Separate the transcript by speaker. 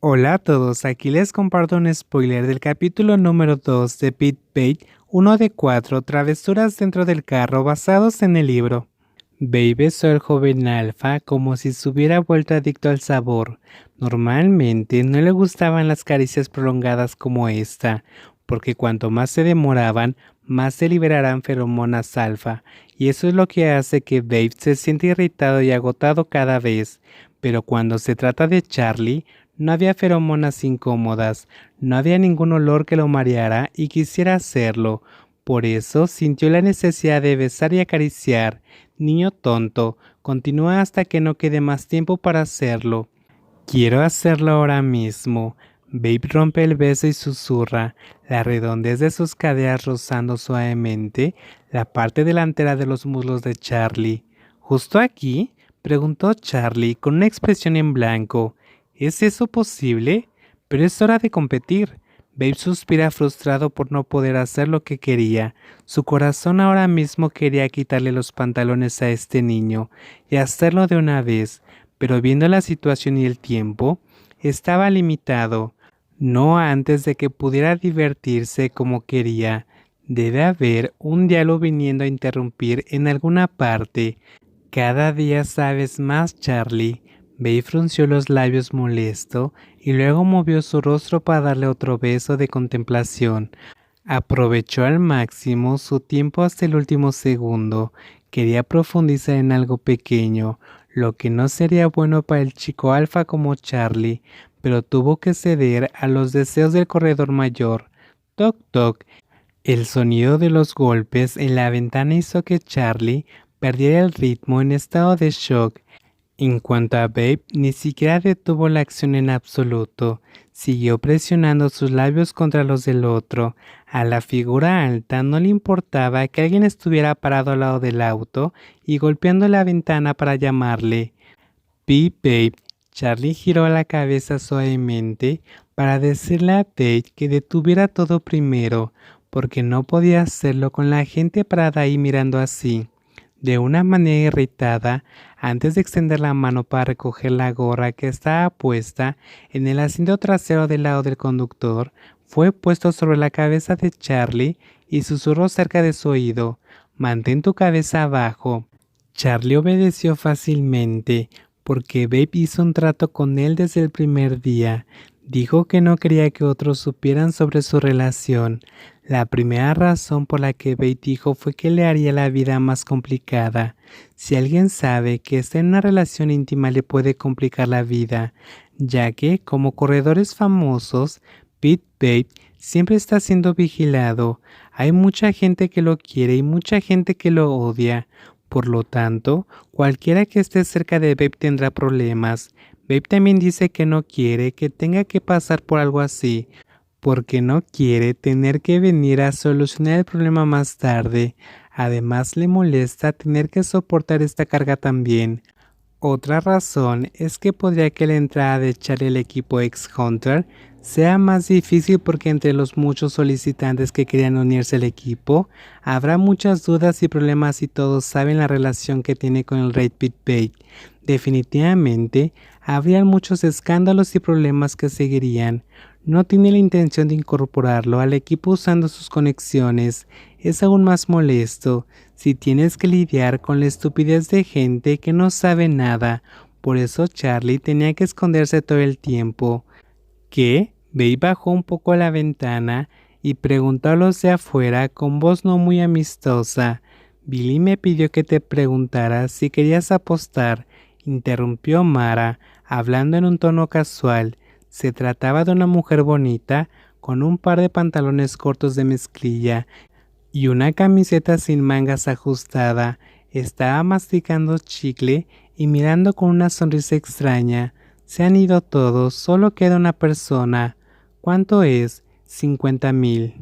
Speaker 1: Hola a todos, aquí les comparto un spoiler del capítulo número 2 de Pit Bait, uno de 4 travesuras dentro del carro basados en el libro. Babe besó al joven Alfa como si se hubiera vuelto adicto al sabor. Normalmente no le gustaban las caricias prolongadas como esta, porque cuanto más se demoraban, más se liberarán feromonas alfa, y eso es lo que hace que Babe se sienta irritado y agotado cada vez. Pero cuando se trata de Charlie, no había feromonas incómodas, no había ningún olor que lo mareara y quisiera hacerlo. Por eso sintió la necesidad de besar y acariciar. Niño tonto, continúa hasta que no quede más tiempo para hacerlo. Quiero hacerlo ahora mismo. Babe rompe el beso y susurra, la redondez de sus caderas rozando suavemente la parte delantera de los muslos de Charlie. ¿Justo aquí?, preguntó Charlie con una expresión en blanco. ¿Es eso posible? Pero es hora de competir. Babe suspira frustrado por no poder hacer lo que quería. Su corazón ahora mismo quería quitarle los pantalones a este niño y hacerlo de una vez, pero viendo la situación y el tiempo, estaba limitado. No antes de que pudiera divertirse como quería. Debe haber un diálogo viniendo a interrumpir en alguna parte. Cada día sabes más, Charlie. Babe frunció los labios molesto y luego movió su rostro para darle otro beso de contemplación. Aprovechó al máximo su tiempo hasta el último segundo. Quería profundizar en algo pequeño, lo que no sería bueno para el chico alfa como Charlie, pero tuvo que ceder a los deseos del corredor mayor. Toc toc. El sonido de los golpes en la ventana hizo que Charlie perdiera el ritmo en estado de shock. En cuanto a Babe, ni siquiera detuvo la acción en absoluto. Siguió presionando sus labios contra los del otro. A la figura alta no le importaba que alguien estuviera parado al lado del auto y golpeando la ventana para llamarle. Beep, Babe. Charlie giró la cabeza suavemente para decirle a Babe que detuviera todo primero, porque no podía hacerlo con la gente parada ahí mirando así. De una manera irritada, antes de extender la mano para recoger la gorra que estaba puesta en el asiento trasero del lado del conductor, fue puesto sobre la cabeza de Charlie y susurró cerca de su oído: «Mantén tu cabeza abajo». Charlie obedeció fácilmente, porque Babe hizo un trato con él desde el primer día. Dijo que no quería que otros supieran sobre su relación. La primera razón por la que Babe dijo fue que le haría la vida más complicada. Si alguien sabe que está en una relación íntima le puede complicar la vida, ya que, como corredores famosos, Pete Babe siempre está siendo vigilado. Hay mucha gente que lo quiere y mucha gente que lo odia. Por lo tanto, cualquiera que esté cerca de Babe tendrá problemas. Babe también dice que no quiere que tenga que pasar por algo así, porque no quiere tener que venir a solucionar el problema más tarde. Además, le molesta tener que soportar esta carga también. Otra razón es que podría que la entrada de Charlie al equipo X-Hunter sea más difícil porque entre los muchos solicitantes que querían unirse al equipo, habrá muchas dudas y problemas y todos saben la relación que tiene con el Rey Pit Bait. Definitivamente, habrían muchos escándalos y problemas que seguirían. No tiene la intención de incorporarlo al equipo usando sus conexiones. Es aún más molesto si tienes que lidiar con la estupidez de gente que no sabe nada. Por eso Charlie tenía que esconderse todo el tiempo. ¿Qué? Babe bajó un poco a la ventana y preguntó a los de afuera con voz no muy amistosa. Billy me pidió que te preguntara si querías apostar, interrumpió Mara, hablando en un tono casual. Se trataba de una mujer bonita, con un par de pantalones cortos de mezclilla y una camiseta sin mangas ajustada. Estaba masticando chicle y mirando con una sonrisa extraña. Se han ido todos, solo queda una persona. ¿Cuánto es? 50,000.